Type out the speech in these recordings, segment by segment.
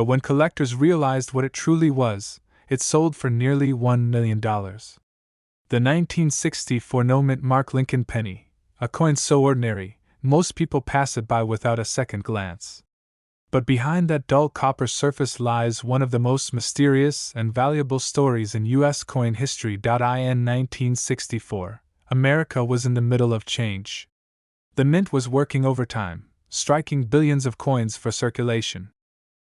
But when collectors realized what it truly was, it sold for nearly $1 million. The 1964 no-mint mark Lincoln penny, a coin so ordinary, most people pass it by without a second glance. But behind that dull copper surface lies one of the most mysterious and valuable stories in U.S. coin history. In 1964, America was in the middle of change. The mint was working overtime, striking billions of coins for circulation.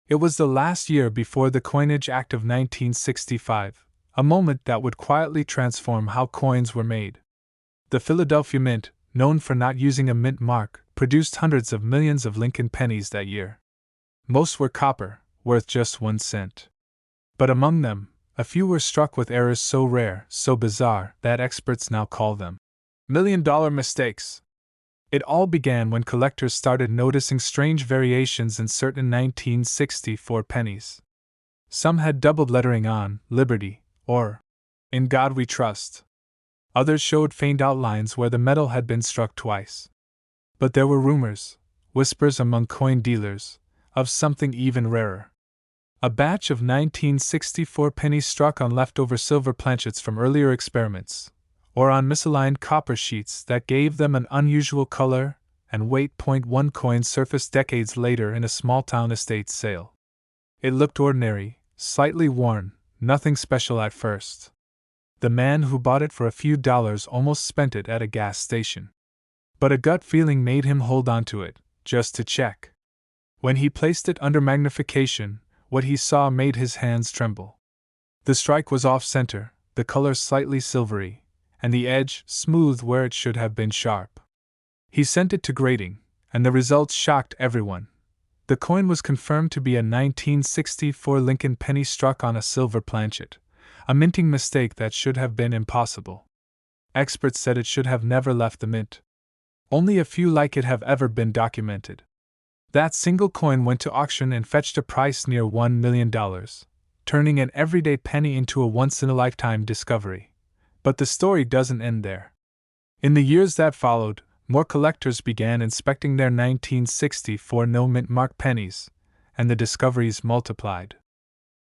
It was the last year before the Coinage Act of 1965, a moment that would quietly transform how coins were made. The Philadelphia Mint, known for not using a mint mark, produced hundreds of millions of Lincoln pennies that year. Most were copper, worth just 1 cent. But among them, a few were struck with errors so rare, so bizarre, that experts now call them million-dollar mistakes. It all began when collectors started noticing strange variations in certain 1964 pennies. Some had doubled lettering on Liberty, or In God We Trust. Others showed faint outlines where the metal had been struck twice. But there were rumors, whispers among coin dealers, of something even rarer. A batch of 1964 pennies struck on leftover silver planchets from earlier experiments, or on misaligned copper sheets that gave them an unusual color and weight. One coin surfaced decades later in a small-town estate sale. It looked ordinary, slightly worn, nothing special at first. The man who bought it for a few dollars almost spent it at a gas station. But a gut feeling made him hold on to it, just to check. When he placed it under magnification, what he saw made his hands tremble. The strike was off-center, the color slightly silvery, and the edge smooth where it should have been sharp. He sent it to grading, and the results shocked everyone. The coin was confirmed to be a 1964 Lincoln penny struck on a silver planchet, a minting mistake that should have been impossible. Experts said it should have never left the mint. Only a few like it have ever been documented. That single coin went to auction and fetched a price near $1 million, turning an everyday penny into a once-in-a-lifetime discovery. But the story doesn't end there. In the years that followed, more collectors began inspecting their 1964 no-mint mark pennies, and the discoveries multiplied.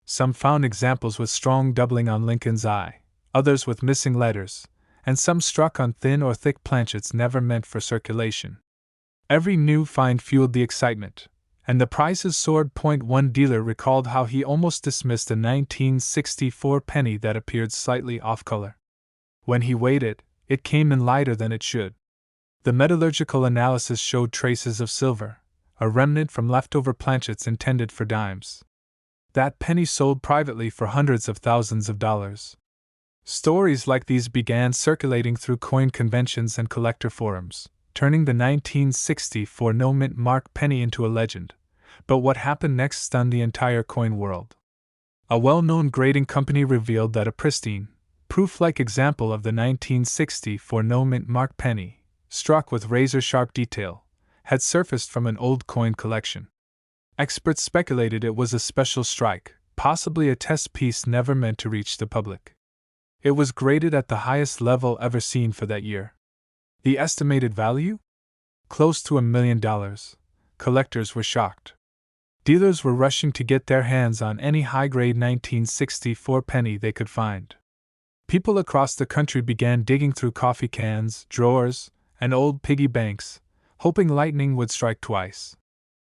Some found examples with strong doubling on Lincoln's eye, others with missing letters, and some struck on thin or thick planchets never meant for circulation. Every new find fueled the excitement, and the prices soared. One dealer recalled how he almost dismissed a 1964 penny that appeared slightly off-color. When he weighed it, it came in lighter than it should. The metallurgical analysis showed traces of silver, a remnant from leftover planchets intended for dimes. That penny sold privately for hundreds of thousands of dollars. Stories like these began circulating through coin conventions and collector forums, turning the 1964 no-mint mark penny into a legend. But what happened next stunned the entire coin world. A well-known grading company revealed that a pristine, proof-like example of the 1964 no-mint mark penny, struck with razor-sharp detail, had surfaced from an old coin collection. Experts speculated it was a special strike, possibly a test piece never meant to reach the public. It was graded at the highest level ever seen for that year. The estimated value? Close to $1 million. Collectors were shocked. Dealers were rushing to get their hands on any high-grade 1964 penny they could find. People across the country began digging through coffee cans, drawers, and old piggy banks, hoping lightning would strike twice.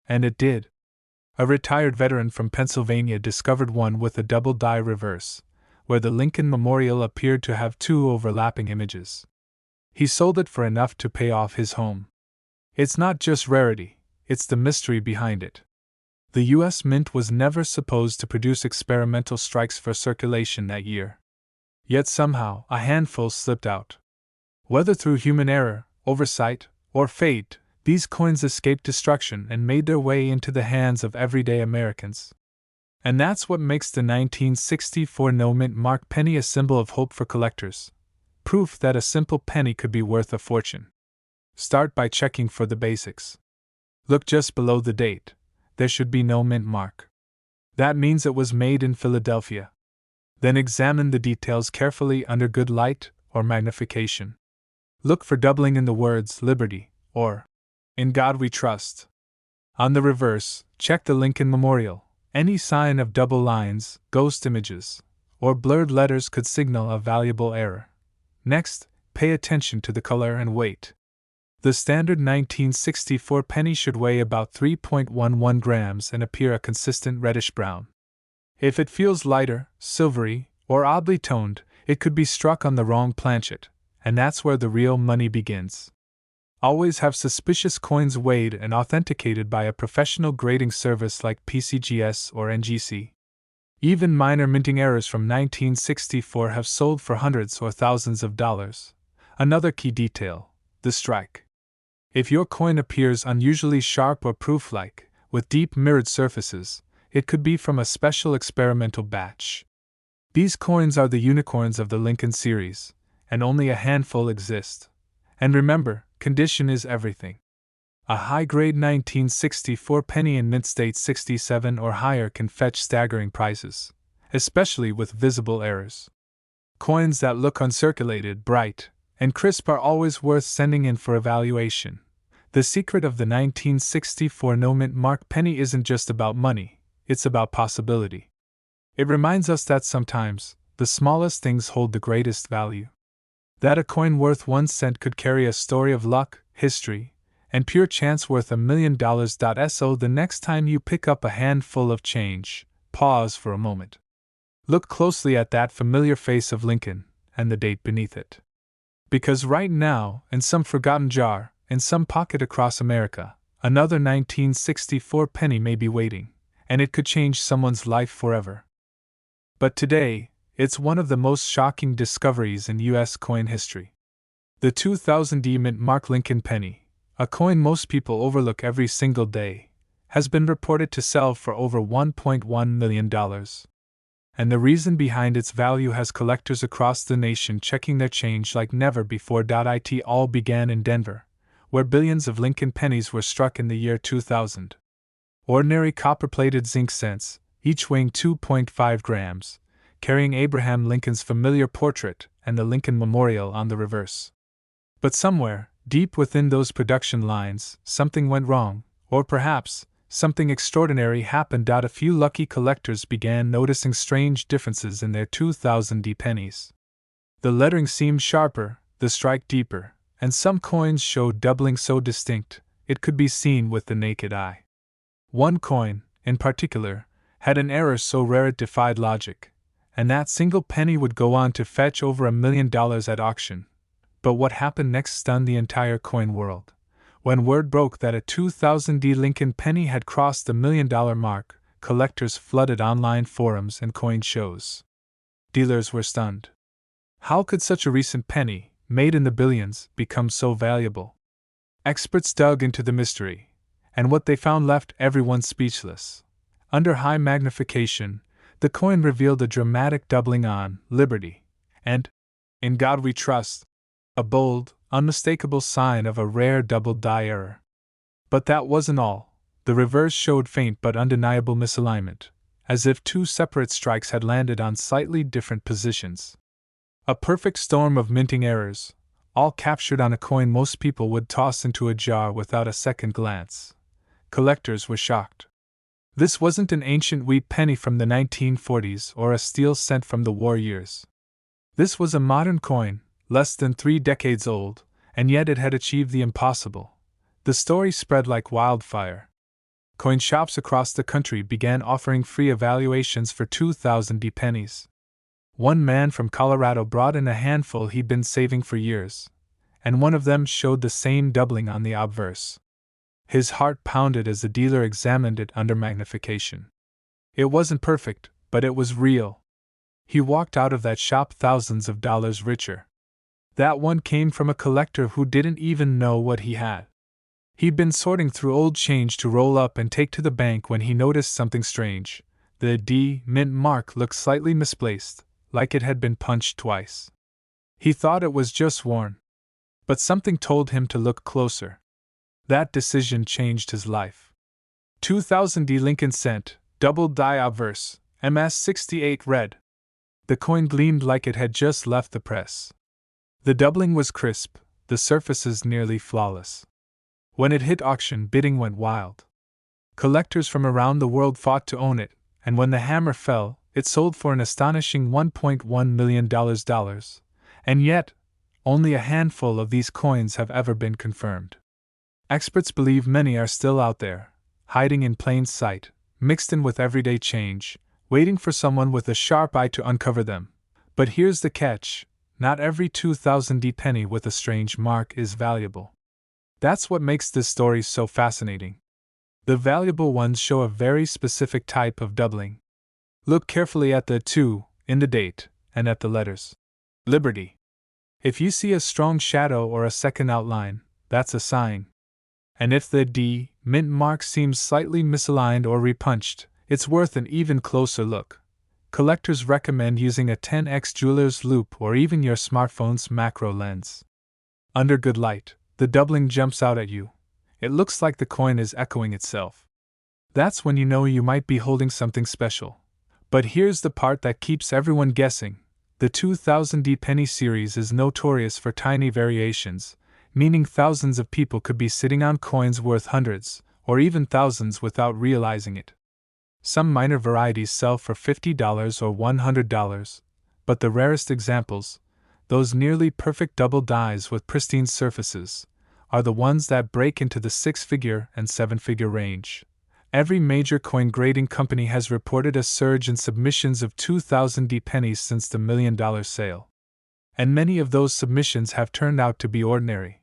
And it did. A retired veteran from Pennsylvania discovered one with a double die reverse, where the Lincoln Memorial appeared to have two overlapping images. He sold it for enough to pay off his home. It's not just rarity, it's the mystery behind it. The U.S. Mint was never supposed to produce experimental strikes for circulation that year. Yet somehow, a handful slipped out. Whether through human error, oversight, or fate, these coins escaped destruction and made their way into the hands of everyday Americans. And that's what makes the 1964 no-mint mark penny a symbol of hope for collectors. Proof that a simple penny could be worth a fortune. Start by checking for the basics. Look just below the date. There should be no mint mark. That means it was made in Philadelphia. Then examine the details carefully under good light or magnification. Look for doubling in the words Liberty or In God We Trust. On the reverse, check the Lincoln Memorial, Any sign of double lines, ghost images, or blurred letters could signal a valuable error. Next, pay attention to the color and weight. The standard 1964 penny should weigh about 3.11 grams and appear a consistent reddish brown. If it feels lighter, silvery, or oddly toned, it could be struck on the wrong planchet, and that's where the real money begins. Always have suspicious coins weighed and authenticated by a professional grading service like PCGS or NGC. Even minor minting errors from 1964 have sold for hundreds or thousands of dollars. Another key detail: the strike. If your coin appears unusually sharp or proof-like, with deep mirrored surfaces, it could be from a special experimental batch. These coins are the unicorns of the Lincoln series, and only a handful exist. And remember, condition is everything. A high-grade 1964 penny in mint state 67 or higher can fetch staggering prices, especially with visible errors. Coins that look uncirculated, bright, and crisp are always worth sending in for evaluation. The secret of the 1964 no-mint mark penny isn't just about money, it's about possibility. It reminds us that sometimes, the smallest things hold the greatest value. That a coin worth 1 cent could carry a story of luck, history, and pure chance worth $1 million. So the next time you pick up a handful of change, pause for a moment. Look closely at that familiar face of Lincoln, and the date beneath it. Because right now, in some forgotten jar, in some pocket across America, another 1964 penny may be waiting, and it could change someone's life forever. But today, it's one of the most shocking discoveries in U.S. coin history. The 2000 mint mark Lincoln penny, a coin most people overlook every single day, has been reported to sell for over $1.1 million. And the reason behind its value has collectors across the nation checking their change like never before. It all began in Denver, where billions of Lincoln pennies were struck in the year 2000. Ordinary copper-plated zinc cents, each weighing 2.5 grams, carrying Abraham Lincoln's familiar portrait and the Lincoln Memorial on the reverse. But somewhere, deep within those production lines, something went wrong, or perhaps, something extraordinary happened. A few lucky collectors began noticing strange differences in their 2000 pennies. The lettering seemed sharper, the strike deeper, and some coins showed doubling so distinct, it could be seen with the naked eye. One coin, in particular, had an error so rare it defied logic, and that single penny would go on to fetch over $1 million at auction. But what happened next stunned the entire coin world. When word broke that a 2000 Lincoln penny had crossed the $1 million mark, collectors flooded online forums and coin shows. Dealers were stunned. How could such a recent penny, made in the billions, become so valuable? Experts dug into the mystery, and what they found left everyone speechless. Under high magnification, the coin revealed a dramatic doubling on Liberty, and, "In God We Trust," a bold, unmistakable sign of a rare double die error. But that wasn't all. The reverse showed faint but undeniable misalignment, as if two separate strikes had landed on slightly different positions. A perfect storm of minting errors, all captured on a coin most people would toss into a jar without a second glance. Collectors were shocked. This wasn't an ancient wheat penny from the 1940s or a steel cent from the war years. This was a modern coin, less than 3 decades old, and yet it had achieved the impossible. The story spread like wildfire. Coin shops across the country began offering free evaluations for 2000 pennies. One man from Colorado brought in a handful he'd been saving for years, and one of them showed the same doubling on the obverse. His heart pounded as the dealer examined it under magnification. It wasn't perfect, but it was real. He walked out of that shop thousands of dollars richer. That one came from a collector who didn't even know what he had. He'd been sorting through old change to roll up and take to the bank when he noticed something strange. The D mint mark looked slightly misplaced, like it had been punched twice. He thought it was just worn. But something told him to look closer. That decision changed his life. 2000 Lincoln cent, double die obverse, MS68 red. The coin gleamed like it had just left the press. The doubling was crisp, the surfaces nearly flawless. When it hit auction, bidding went wild. Collectors from around the world fought to own it, and when the hammer fell, it sold for an astonishing $1.1 million. And yet, only a handful of these coins have ever been confirmed. Experts believe many are still out there, hiding in plain sight, mixed in with everyday change, waiting for someone with a sharp eye to uncover them. But here's the catch: not every 2000 penny with a strange mark is valuable. That's what makes this story so fascinating. The valuable ones show a very specific type of doubling. Look carefully at the 2 in the date and at the letters. Liberty. If you see a strong shadow or a second outline, that's a sign. And if the D mint mark seems slightly misaligned or repunched, it's worth an even closer look. Collectors recommend using a 10x jeweler's loupe or even your smartphone's macro lens. Under good light, the doubling jumps out at you. It looks like the coin is echoing itself. That's when you know you might be holding something special. But here's the part that keeps everyone guessing. The 2000 penny series is notorious for tiny variations, meaning thousands of people could be sitting on coins worth hundreds, or even thousands without realizing it. Some minor varieties sell for $50 or $100, but the rarest examples, those nearly perfect double dies with pristine surfaces, are the ones that break into the 6-figure and 7-figure range. Every major coin grading company has reported a surge in submissions of 2000 pennies since the $1 million sale. And many of those submissions have turned out to be ordinary.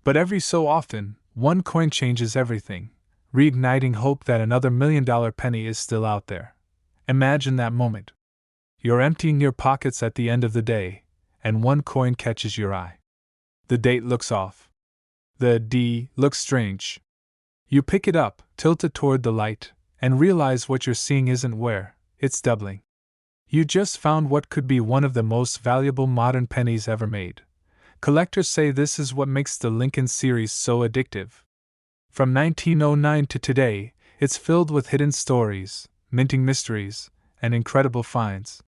But every so often, one coin changes everything, reigniting hope that another $1 million penny is still out there. Imagine that moment. You're emptying your pockets at the end of the day, and one coin catches your eye. The date looks off. The D looks strange. You pick it up, tilt it toward the light, and realize what you're seeing isn't where, it's doubling. You just found what could be one of the most valuable modern pennies ever made. Collectors say this is what makes the Lincoln series so addictive. From 1909 to today, it's filled with hidden stories, minting mysteries, and incredible finds.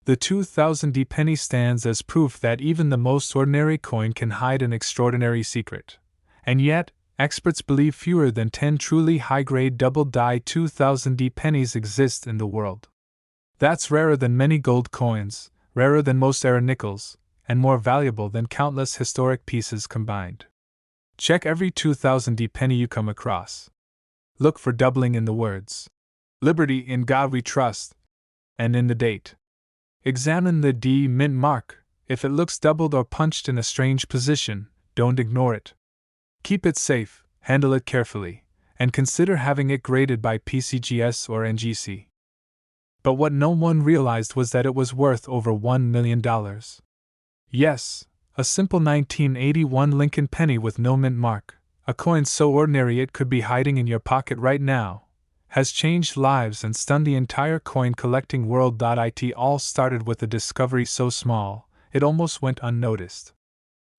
The 2000 penny stands as proof that even the most ordinary coin can hide an extraordinary secret. And yet, experts believe fewer than 10 truly high-grade double-die 2000 pennies exist in the world. That's rarer than many gold coins, rarer than most era nickels, and more valuable than countless historic pieces combined. Check every 2000 penny you come across. Look for doubling in the words, "Liberty, in God we trust," and in the date. Examine the D mint mark. If it looks doubled or punched in a strange position, don't ignore it. Keep it safe, handle it carefully, and consider having it graded by PCGS or NGC. But what no one realized was that it was worth over $1 million. Yes, a simple 1981 Lincoln penny with no mint mark, a coin so ordinary it could be hiding in your pocket right now, has changed lives and stunned the entire coin collecting world. It all started with a discovery so small, it almost went unnoticed.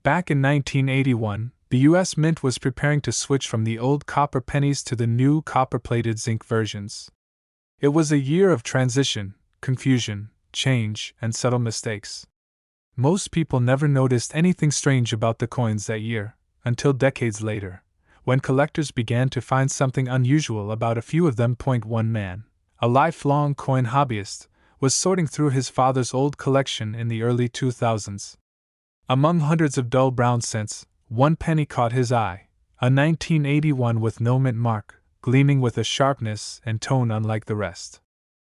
Back in 1981, the US Mint was preparing to switch from the old copper pennies to the new copper-plated zinc versions. It was a year of transition, confusion, change, and subtle mistakes. Most people never noticed anything strange about the coins that year, until decades later, when collectors began to find something unusual about a few of them. One man, a lifelong coin hobbyist, was sorting through his father's old collection in the early 2000s. Among hundreds of dull brown cents, one penny caught his eye, a 1981 with no mint mark, gleaming with a sharpness and tone unlike the rest.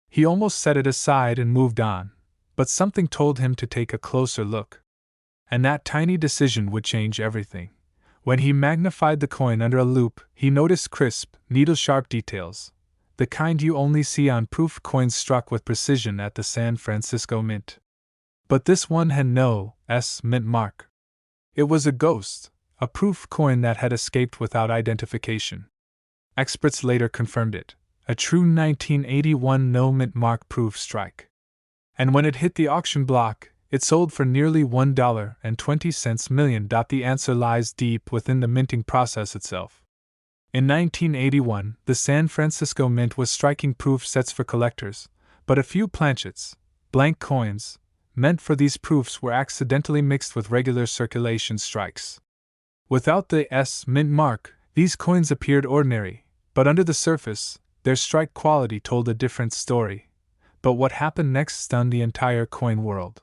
He almost set it aside and moved on, but something told him to take a closer look. And that tiny decision would change everything. When he magnified the coin under a loupe, he noticed crisp, needle-sharp details, the kind you only see on proof coins struck with precision at the San Francisco Mint. But this one had no S mint mark. It was a ghost, a proof coin that had escaped without identification. Experts later confirmed it, a true 1981 no mint mark proof strike. And when it hit the auction block, it sold for nearly $1.20 million. The answer lies deep within the minting process itself. In 1981, the San Francisco Mint was striking proof sets for collectors, but a few planchets, blank coins, meant for these proofs were accidentally mixed with regular circulation strikes. Without the S mint mark, these coins appeared ordinary, but under the surface, Their strike quality told a different story, but what happened next stunned the entire coin world.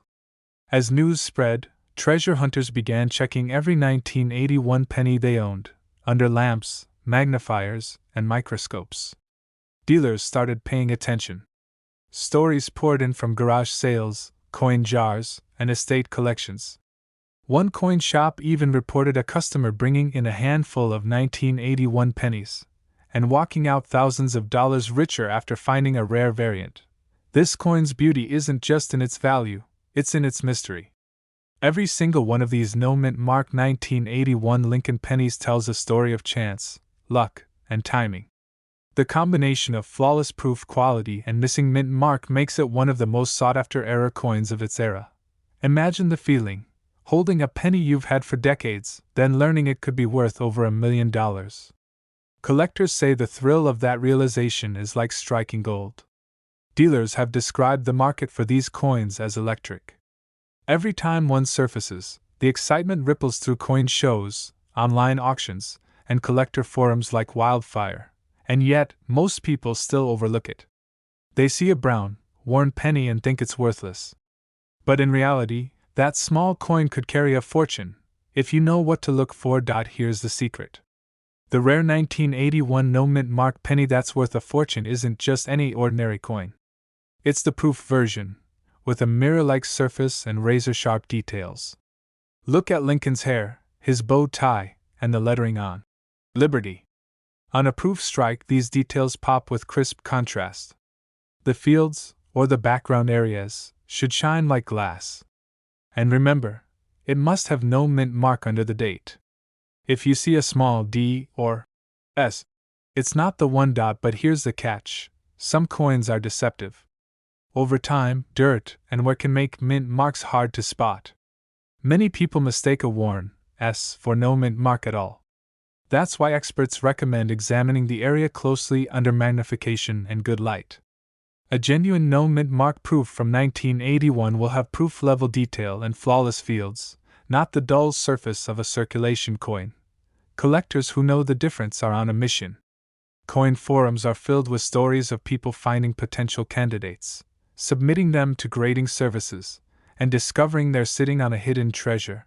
As news spread, treasure hunters began checking every 1981 penny they owned, under lamps, magnifiers, and microscopes. Dealers started paying attention. Stories poured in from garage sales, coin jars, and estate collections. One coin shop even reported a customer bringing in a handful of 1981 pennies, and walking out thousands of dollars richer after finding a rare variant. This coin's beauty isn't just in its value, it's in its mystery. Every single one of these no-mint mark 1981 Lincoln pennies tells a story of chance, luck, and timing. The combination of flawless proof quality and missing mint mark makes it one of the most sought-after era coins of its era. Imagine the feeling, holding a penny you've had for decades, then learning it could be worth over $1 million. Collectors say the thrill of that realization is like striking gold. Dealers have described the market for these coins as electric. Every time one surfaces, the excitement ripples through coin shows, online auctions, and collector forums like wildfire. And yet, most people still overlook it. They see a brown, worn penny and think it's worthless. But in reality, that small coin could carry a fortune, if you know what to look for. Here's the secret. The rare 1981 no-mint mark penny that's worth a fortune isn't just any ordinary coin. It's the proof version, with a mirror-like surface and razor-sharp details. Look at Lincoln's hair, his bow tie, and the lettering on Liberty. On a proof strike, these details pop with crisp contrast. The fields, or the background areas, should shine like glass. And remember, it must have no mint mark under the date. If you see a small D or S, it's not the one. But here's the catch: some coins are deceptive. Over time, dirt and wear can make mint marks hard to spot. Many people mistake a worn S for no mint mark at all. That's why experts recommend examining the area closely under magnification and good light. A genuine no-mint mark proof from 1981 will have proof-level detail and flawless fields, not the dull surface of a circulation coin. Collectors who know the difference are on a mission. Coin forums are filled with stories of people finding potential candidates, submitting them to grading services, and discovering they're sitting on a hidden treasure.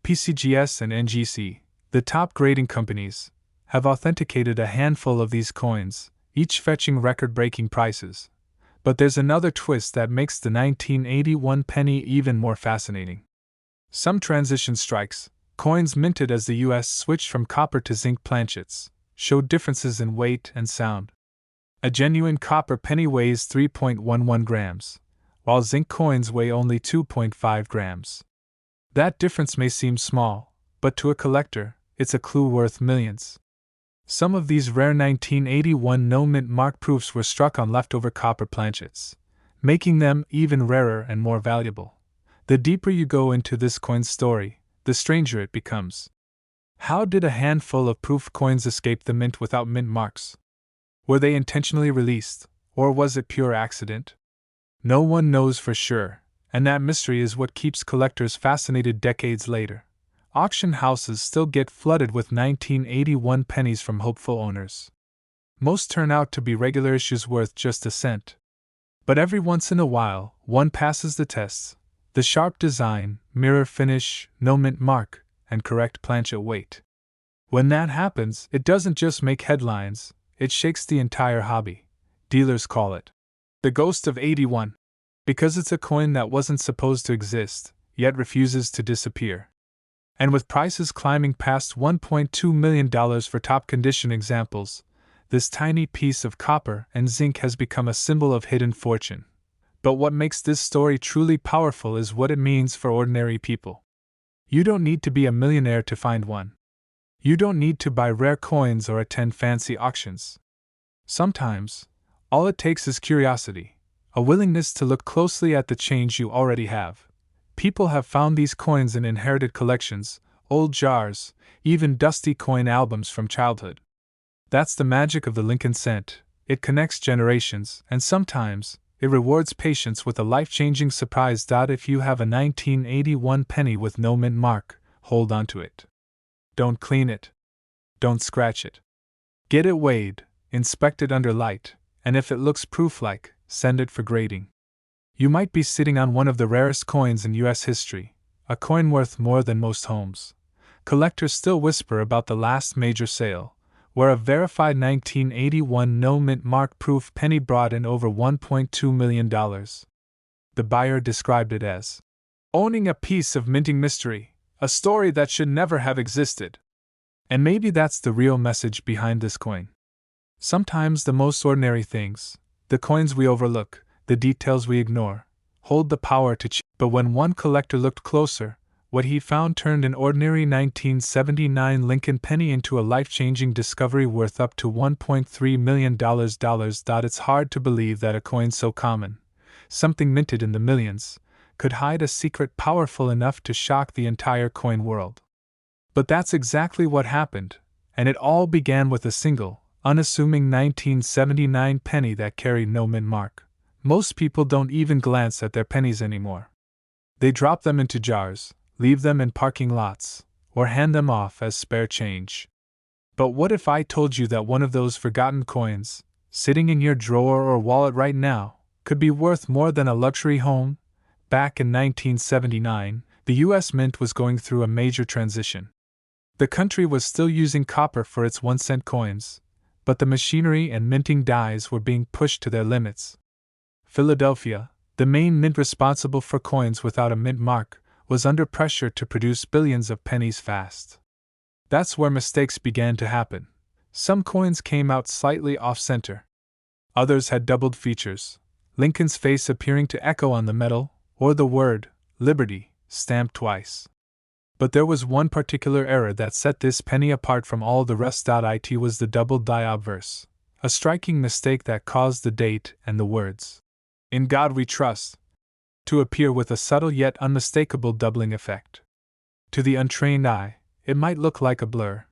PCGS and NGC, the top grading companies, have authenticated a handful of these coins, each fetching record-breaking prices. But there's another twist that makes the 1981 penny even more fascinating. Some transition strikes, coins minted as the US switched from copper to zinc planchets, showed differences in weight and sound. A genuine copper penny weighs 3.11 grams, while zinc coins weigh only 2.5 grams. That difference may seem small, but to a collector, it's a clue worth millions. Some of these rare 1981 no-mint mark proofs were struck on leftover copper planchets, making them even rarer and more valuable. The deeper you go into this coin's story, the stranger it becomes. How did a handful of proof coins escape the mint without mint marks? Were they intentionally released, or was it pure accident? No one knows for sure, and that mystery is what keeps collectors fascinated decades later. Auction houses still get flooded with 1981 pennies from hopeful owners. Most turn out to be regular issues worth just a cent. But every once in a while, one passes the tests: the sharp design, mirror finish, no mint mark, and correct planchet weight. When that happens, it doesn't just make headlines, it shakes the entire hobby. Dealers call it the ghost of 81, because it's a coin that wasn't supposed to exist, yet refuses to disappear. And with prices climbing past $1.2 million for top condition examples, this tiny piece of copper and zinc has become a symbol of hidden fortune. But what makes this story truly powerful is what it means for ordinary people. You don't need to be a millionaire to find one. You don't need to buy rare coins or attend fancy auctions. Sometimes, all it takes is curiosity, a willingness to look closely at the change you already have. People have found these coins in inherited collections, old jars, even dusty coin albums from childhood. That's the magic of the Lincoln cent. It connects generations, and sometimes, it rewards patience with a life-changing surprise. If you have a 1981 penny with no mint mark, hold on to it. Don't clean it. Don't scratch it. Get it weighed, inspect it under light, and if it looks proof-like, send it for grading. You might be sitting on one of the rarest coins in U.S. history, a coin worth more than most homes. Collectors still whisper about the last major sale, where a verified 1981 no-mint mark proof penny brought in over $1.2 million. The buyer described it as owning a piece of minting mystery, a story that should never have existed. And maybe that's the real message behind this coin. Sometimes the most ordinary things, the coins we overlook, the details we ignore, hold the power to change. But when one collector looked closer, what he found turned an ordinary 1979 Lincoln penny into a life-changing discovery worth up to $1.3 million. It's hard to believe that a coin so common, something minted in the millions, could hide a secret powerful enough to shock the entire coin world. But that's exactly what happened, and it all began with a single, unassuming 1979 penny that carried no mint mark. Most people don't even glance at their pennies anymore. They drop them into jars, leave them in parking lots, or hand them off as spare change. But what if I told you that one of those forgotten coins, sitting in your drawer or wallet right now, could be worth more than a luxury home? Back in 1979, the U.S. Mint was going through a major transition. The country was still using copper for its 1-cent coins, but the machinery and minting dies were being pushed to their limits. Philadelphia, the main mint responsible for coins without a mint mark, was under pressure to produce billions of pennies fast. That's where mistakes began to happen. Some coins came out slightly off-center. Others had doubled features, Lincoln's face appearing to echo on the metal, or the word, Liberty, stamped twice. But there was one particular error that set this penny apart from all the rest. It was the double die obverse, a striking mistake that caused the date and the words, "In God We Trust," to appear with a subtle yet unmistakable doubling effect. To the untrained eye, it might look like a blur.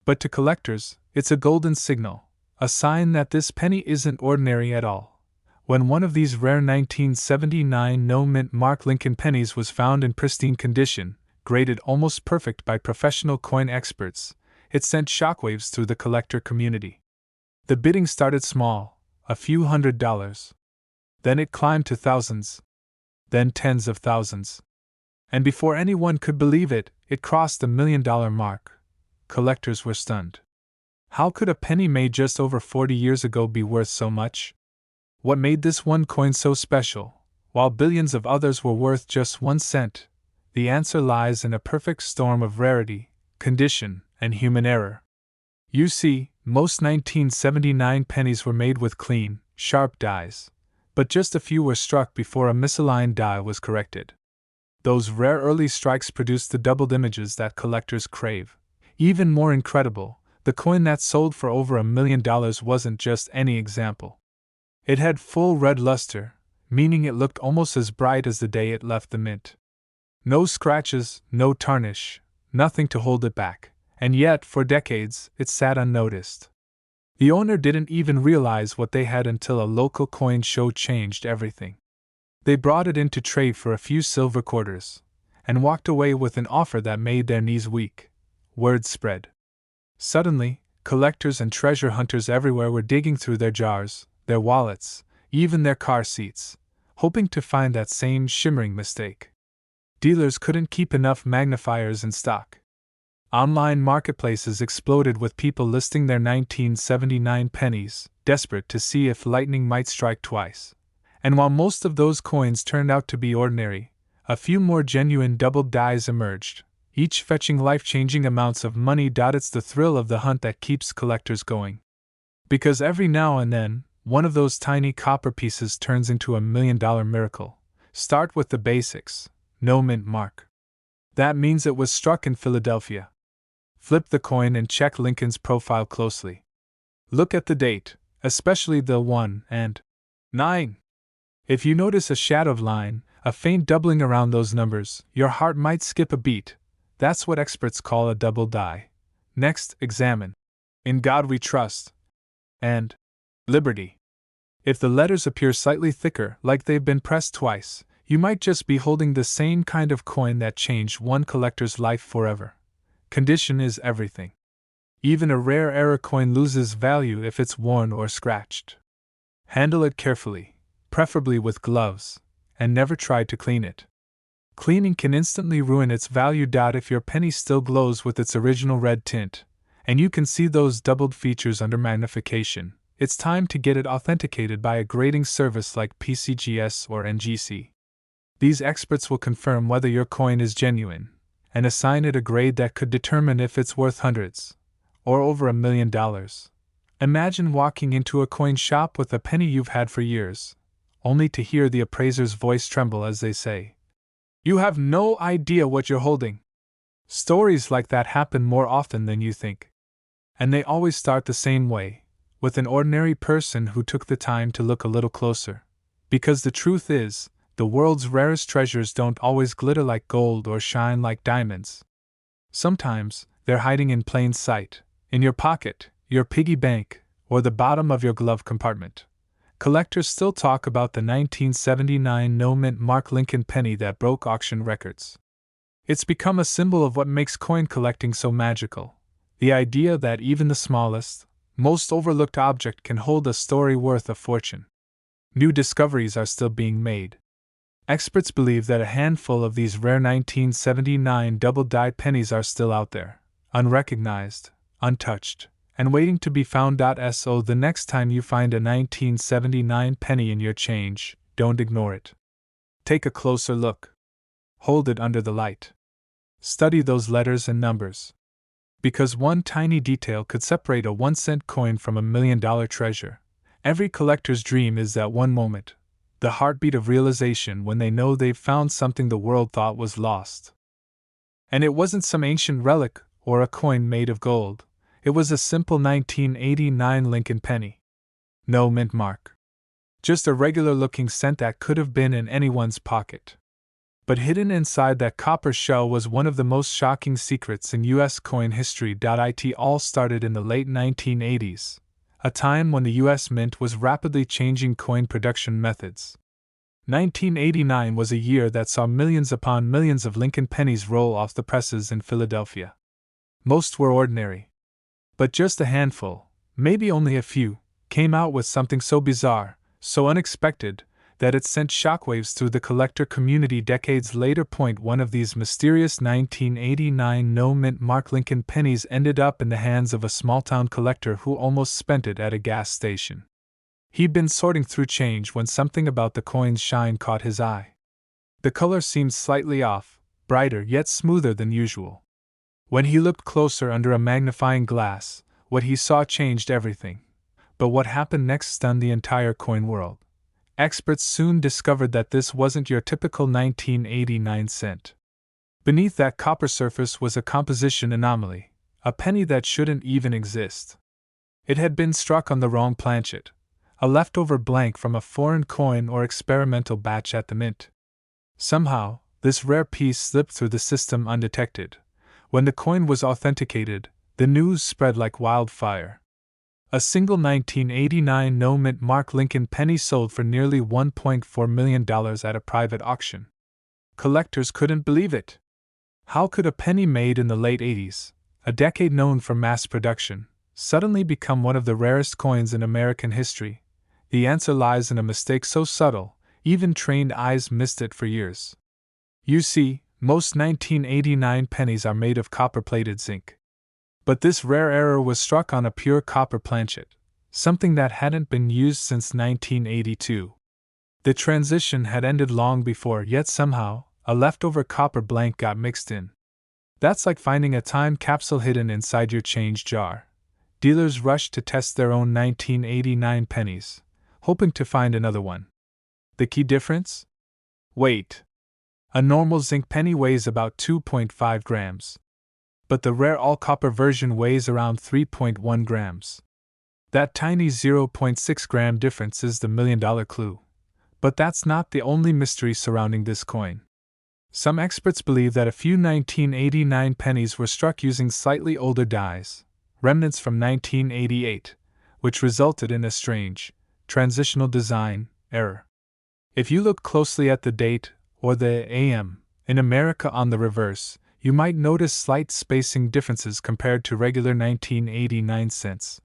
But to collectors, it's a golden signal, a sign that this penny isn't ordinary at all. When one of these rare 1979 no-mint mark Lincoln pennies was found in pristine condition, graded almost perfect by professional coin experts, it sent shockwaves through the collector community. The bidding started small, a few $100s. Then it climbed to thousands. Then tens of thousands. And before anyone could believe it, it crossed the $1 million mark. Collectors were stunned. How could a penny made just over 40 years ago be worth so much? What made this one coin so special, while billions of others were worth just 1 cent? The answer lies in a perfect storm of rarity, condition, and human error. You see, most 1979 pennies were made with clean, sharp dies, but just a few were struck before a misaligned die was corrected. Those rare early strikes produced the doubled images that collectors crave. Even more incredible, the coin that sold for over $1 million wasn't just any example. It had full red luster, meaning it looked almost as bright as the day it left the mint. No scratches, no tarnish, nothing to hold it back, and yet, for decades, it sat unnoticed. The owner didn't even realize what they had until a local coin show changed everything. They brought it in to trade for a few silver quarters, and walked away with an offer that made their knees weak. Word spread. Suddenly, collectors and treasure hunters everywhere were digging through their jars, their wallets, even their car seats, hoping to find that same shimmering mistake. Dealers couldn't keep enough magnifiers in stock. Online marketplaces exploded with people listing their 1979 pennies, desperate to see if lightning might strike twice. And while most of those coins turned out to be ordinary, a few more genuine double dies emerged, each fetching life-changing amounts of money. It's the thrill of the hunt that keeps collectors going. Because every now and then, one of those tiny copper pieces turns into $1 million miracle. Start with the basics. No mint mark. That means it was struck in Philadelphia. Flip the coin and check Lincoln's profile closely. Look at the date, especially the 1 and 9. If you notice a shadowed line, a faint doubling around those numbers, your heart might skip a beat. That's what experts call a double die. Next, examine "In God We Trust" and "Liberty." If the letters appear slightly thicker, like they've been pressed twice, you might just be holding the same kind of coin that changed one collector's life forever. Condition is everything. Even a rare error coin loses value if it's worn or scratched. Handle it carefully, preferably with gloves, and never try to clean it. Cleaning can instantly ruin its value. If your penny still glows with its original red tint, and you can see those doubled features under magnification, it's time to get it authenticated by a grading service like PCGS or NGC. These experts will confirm whether your coin is genuine, and assign it a grade that could determine if it's worth hundreds, or over $1 million. Imagine walking into a coin shop with a penny you've had for years, only to hear the appraiser's voice tremble as they say, "You have no idea what you're holding." Stories like that happen more often than you think. And they always start the same way, with an ordinary person who took the time to look a little closer. Because the truth is, the world's rarest treasures don't always glitter like gold or shine like diamonds. Sometimes, they're hiding in plain sight, in your pocket, your piggy bank, or the bottom of your glove compartment. Collectors still talk about the 1979 no-mint Mark Lincoln penny that broke auction records. It's become a symbol of what makes coin collecting so magical. The idea that even the smallest, most overlooked object can hold a story worth a fortune. New discoveries are still being made. Experts believe that a handful of these rare 1979 double-dyed pennies are still out there, unrecognized, untouched, and waiting to be found. So the next time you find a 1979 penny in your change, don't ignore it. Take a closer look. Hold it under the light. Study those letters and numbers. Because one tiny detail could separate a 1-cent coin from $1 million treasure. Every collector's dream is that one moment, the heartbeat of realization when they know they've found something the world thought was lost. And it wasn't some ancient relic or a coin made of gold. It was a simple 1989 Lincoln penny. No mint mark. Just a regular-looking cent that could have been in anyone's pocket. But hidden inside that copper shell was one of the most shocking secrets in U.S. coin history. It all started in the late 1980s, a time when the U.S. Mint was rapidly changing coin production methods. 1989 was a year that saw millions upon millions of Lincoln pennies roll off the presses in Philadelphia. Most were ordinary. But just a handful, maybe only a few, came out with something so bizarre, so unexpected, that it sent shockwaves through the collector community decades later. One of these mysterious 1989 no-mint Mark Lincoln pennies ended up in the hands of a small-town collector who almost spent it at a gas station. He'd been sorting through change when something about the coin's shine caught his eye. The color seemed slightly off, brighter yet smoother than usual. When he looked closer under a magnifying glass, what he saw changed everything. But what happened next stunned the entire coin world. Experts soon discovered that this wasn't your typical 1989 cent. Beneath that copper surface was a composition anomaly, a penny that shouldn't even exist. It had been struck on the wrong planchet, a leftover blank from a foreign coin or experimental batch at the mint. Somehow, this rare piece slipped through the system undetected. When the coin was authenticated, the news spread like wildfire. A single 1989 no-mint Mark Lincoln penny sold for nearly $1.4 million at a private auction. Collectors couldn't believe it. How could a penny made in the late 80s, a decade known for mass production, suddenly become one of the rarest coins in American history? The answer lies in a mistake so subtle, even trained eyes missed it for years. You see, most 1989 pennies are made of copper-plated zinc. But this rare error was struck on a pure copper planchet, something that hadn't been used since 1982. The transition had ended long before, yet somehow, a leftover copper blank got mixed in. That's like finding a time capsule hidden inside your change jar. Dealers rushed to test their own 1989 pennies, hoping to find another one. The key difference? Weight. A normal zinc penny weighs about 2.5 grams. But the rare all-copper version weighs around 3.1 grams. That tiny 0.6 gram difference is the million-dollar clue. But that's not the only mystery surrounding this coin. Some experts believe that a few 1989 pennies were struck using slightly older dies, remnants from 1988, which resulted in a strange, transitional design error. If you look closely at the date, or the AM, in America on the reverse, you might notice slight spacing differences compared to regular 1989 cents.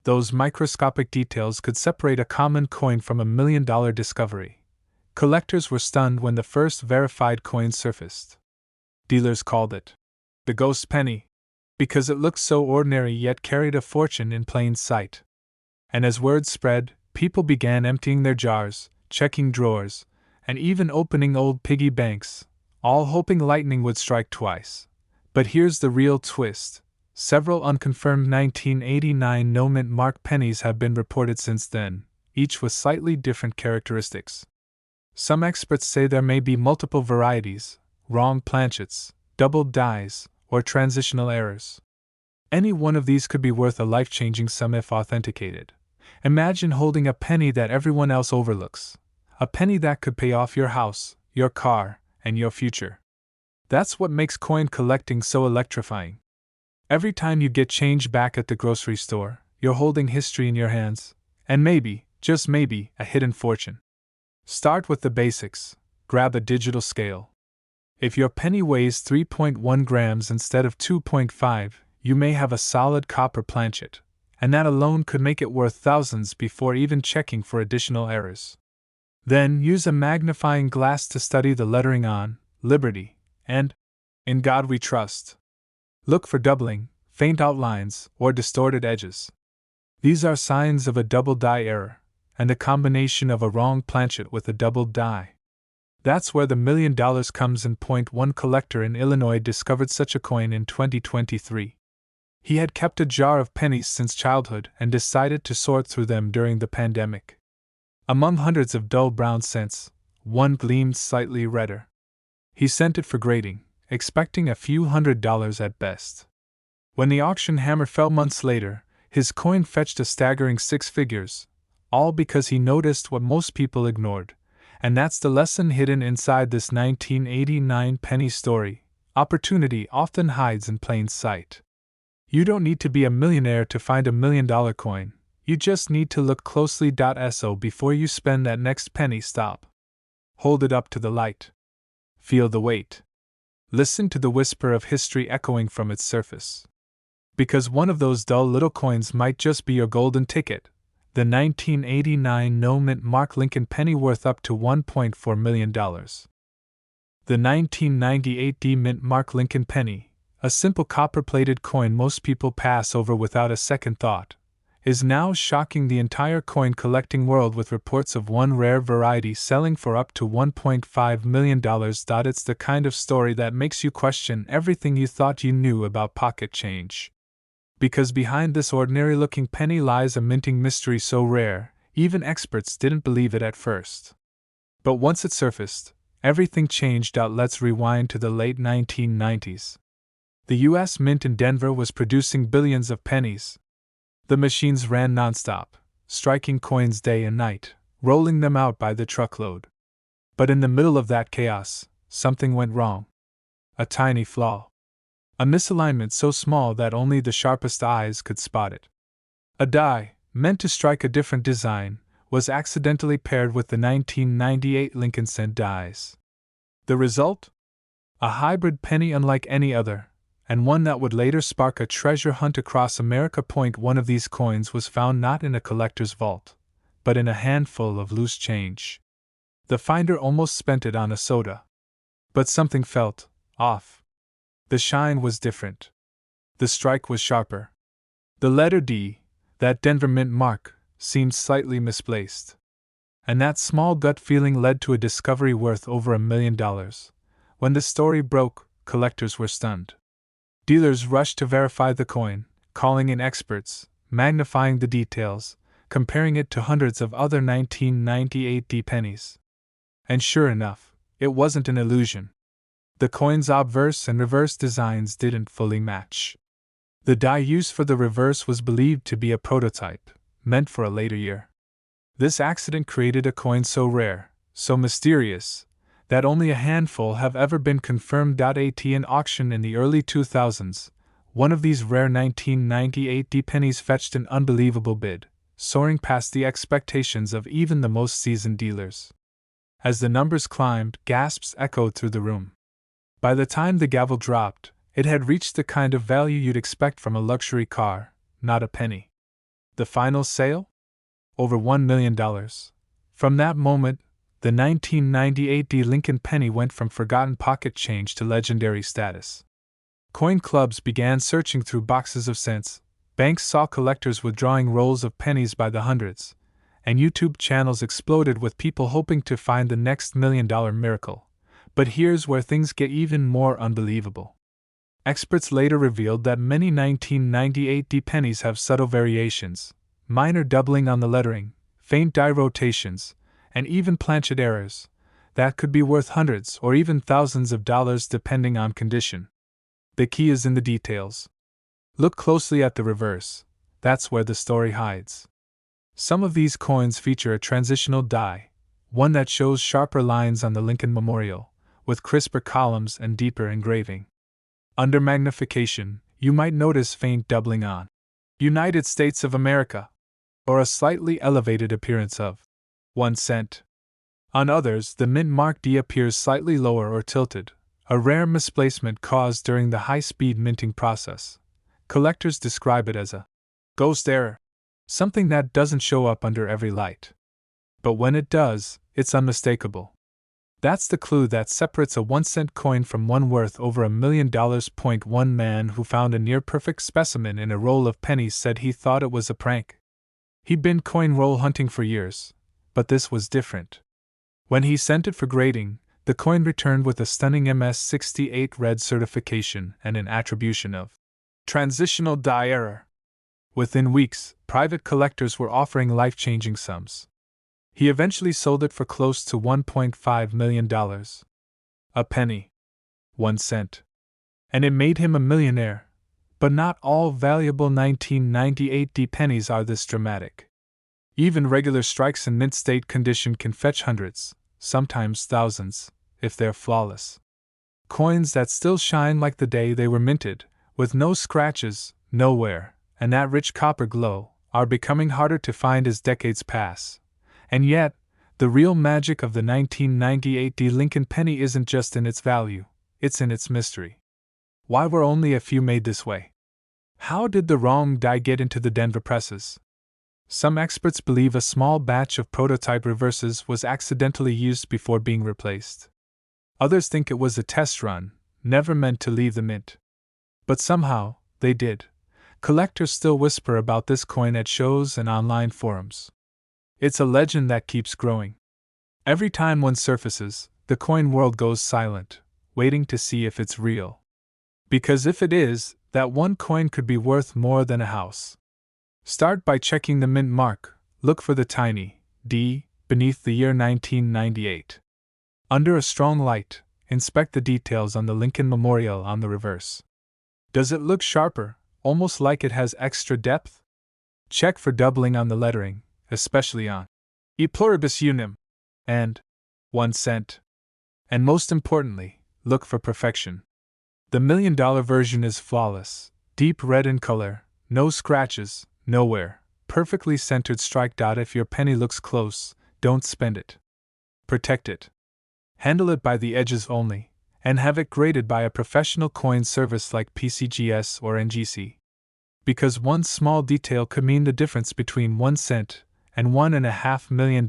Those microscopic details could separate a common coin from a $1 million discovery. Collectors were stunned when the first verified coin surfaced. Dealers called it the ghost penny, because it looked so ordinary yet carried a fortune in plain sight. And as word spread, people began emptying their jars, checking drawers, and even opening old piggy banks, all hoping lightning would strike twice. But here's the real twist. Several unconfirmed 1989 no-mint mark pennies have been reported since then, each with slightly different characteristics. Some experts say there may be multiple varieties, wrong planchets, doubled dies, or transitional errors. Any one of these could be worth a life-changing sum if authenticated. Imagine holding a penny that everyone else overlooks. A penny that could pay off your house, your car, and your future. That's what makes coin collecting so electrifying. Every time you get change back at the grocery store, you're holding history in your hands, and maybe, just maybe, a hidden fortune. Start with the basics. Grab a digital scale. If your penny weighs 3.1 grams instead of 2.5, you may have a solid copper planchet, and that alone could make it worth thousands before even checking for additional errors. Then use a magnifying glass to study the lettering on Liberty and In God We Trust. Look for doubling, faint outlines, or distorted edges. These are signs of a double die error, and the combination of a wrong planchet with a doubled die. That's where the $1 million comes in. One collector in Illinois discovered such a coin in 2023. He had kept a jar of pennies since childhood and decided to sort through them during the pandemic. Among hundreds of dull brown cents, one gleamed slightly redder. He sent it for grading, expecting a few $100s at best. When the auction hammer fell months later, his coin fetched a staggering 6 figures, all because he noticed what most people ignored, and that's the lesson hidden inside this 1989 penny story. Opportunity often hides in plain sight. You don't need to be a millionaire to find $1 million coin, you just need to look closely. So before you spend that next penny, stop. Hold it up to the light. Feel the weight. Listen to the whisper of history echoing from its surface. Because one of those dull little coins might just be your golden ticket, the 1989 no-mint Mark Lincoln penny worth up to $1.4 million. The 1998 D-mint Mark Lincoln penny, a simple copper-plated coin most people pass over without a second thought, is now shocking the entire coin collecting world with reports of one rare variety selling for up to $1.5 million. It's the kind of story that makes you question everything you thought you knew about pocket change. Because behind this ordinary-looking penny lies a minting mystery so rare, even experts didn't believe it at first. But once it surfaced, everything changed. Let's rewind to the late 1990s. The U.S. Mint in Denver was producing billions of pennies. The machines ran nonstop, striking coins day and night, rolling them out by the truckload. But in the middle of that chaos, something went wrong. A tiny flaw. A misalignment so small that only the sharpest eyes could spot it. A die, meant to strike a different design, was accidentally paired with the 1998 Lincoln cent dies. The result? A hybrid penny unlike any other, and one that would later spark a treasure hunt across America. One of these coins was found not in a collector's vault, but in a handful of loose change. The finder almost spent it on a soda. But something felt off. The shine was different. The strike was sharper. The letter D, that Denver Mint mark, seemed slightly misplaced. And that small gut feeling led to a discovery worth over $1 million. When the story broke, collectors were stunned. Dealers rushed to verify the coin, calling in experts, magnifying the details, comparing it to hundreds of other 1998 D pennies. And sure enough, it wasn't an illusion. The coin's obverse and reverse designs didn't fully match. The die used for the reverse was believed to be a prototype, meant for a later year. This accident created a coin so rare, so mysterious, that only a handful have ever been confirmed. At an auction in the early 2000s, one of these rare 1998 D pennies fetched an unbelievable bid, soaring past the expectations of even the most seasoned dealers. As the numbers climbed, gasps echoed through the room. By the time the gavel dropped, it had reached the kind of value you'd expect from a luxury car, not a penny. The final sale? Over $1 million. From that moment, the 1998 D. Lincoln penny went from forgotten pocket change to legendary status. Coin clubs began searching through boxes of cents, banks saw collectors withdrawing rolls of pennies by the hundreds, and YouTube channels exploded with people hoping to find the next $1 million miracle. But here's where things get even more unbelievable. Experts later revealed that many 1998 D pennies have subtle variations, minor doubling on the lettering, faint die rotations, and even planchet errors that could be worth hundreds or even thousands of dollars depending on condition. The key is in the details. Look closely at the reverse. That's where the story hides. Some of these coins feature a transitional die, one that shows sharper lines on the Lincoln Memorial, with crisper columns and deeper engraving. Under magnification, you might notice faint doubling on United States of America, or a slightly elevated appearance of 1 cent. On others, the mint mark D appears slightly lower or tilted, a rare misplacement caused during the high-speed minting process. Collectors describe it as a ghost error, something that doesn't show up under every light. But when it does, it's unmistakable. That's the clue that separates a 1-cent coin from one worth over $1 million. One man who found a near-perfect specimen in a roll of pennies said he thought it was a prank. He'd been coin roll hunting for years, but this was different. When he sent it for grading, the coin returned with a stunning MS-68 red certification and an attribution of transitional die error. Within weeks, private collectors were offering life-changing sums. He eventually sold it for close to $1.5 million. A penny. 1 cent. And it made him a millionaire. But not all valuable 1998 D pennies are this dramatic. Even regular strikes in mint state condition can fetch hundreds, sometimes thousands, if they're flawless. Coins that still shine like the day they were minted, with no scratches, no wear, and that rich copper glow, are becoming harder to find as decades pass. And yet, the real magic of the 1998 D. Lincoln penny isn't just in its value, it's in its mystery. Why were only a few made this way? How did the wrong die get into the Denver presses? Some experts believe a small batch of prototype reverses was accidentally used before being replaced. Others think it was a test run, never meant to leave the mint. But somehow, they did. Collectors still whisper about this coin at shows and online forums. It's a legend that keeps growing. Every time one surfaces, the coin world goes silent, waiting to see if it's real. Because if it is, that one coin could be worth more than a house. Start by checking the mint mark. Look for the tiny D beneath the year 1998. Under a strong light, inspect the details on the Lincoln Memorial on the reverse. Does it look sharper, almost like it has extra depth? Check for doubling on the lettering, especially on E pluribus unum and 1 cent. And most importantly, look for perfection. The $1 million version is flawless, deep red in color, no scratches, nowhere, perfectly centered strike dot. If your penny looks close, don't spend it. Protect it. Handle it by the edges only, and have it graded by a professional coin service like PCGS or NGC. Because one small detail could mean the difference between 1 cent and $1.5 million.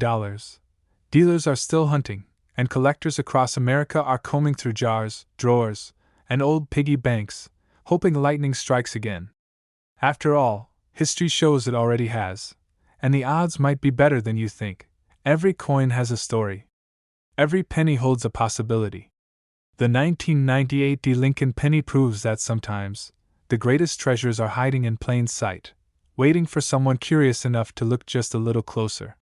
Dealers are still hunting, and collectors across America are combing through jars, drawers, and old piggy banks, hoping lightning strikes again. After all, history shows it already has, and the odds might be better than you think. Every coin has a story. Every penny holds a possibility. The 1998 D. Lincoln penny proves that sometimes, the greatest treasures are hiding in plain sight, waiting for someone curious enough to look just a little closer.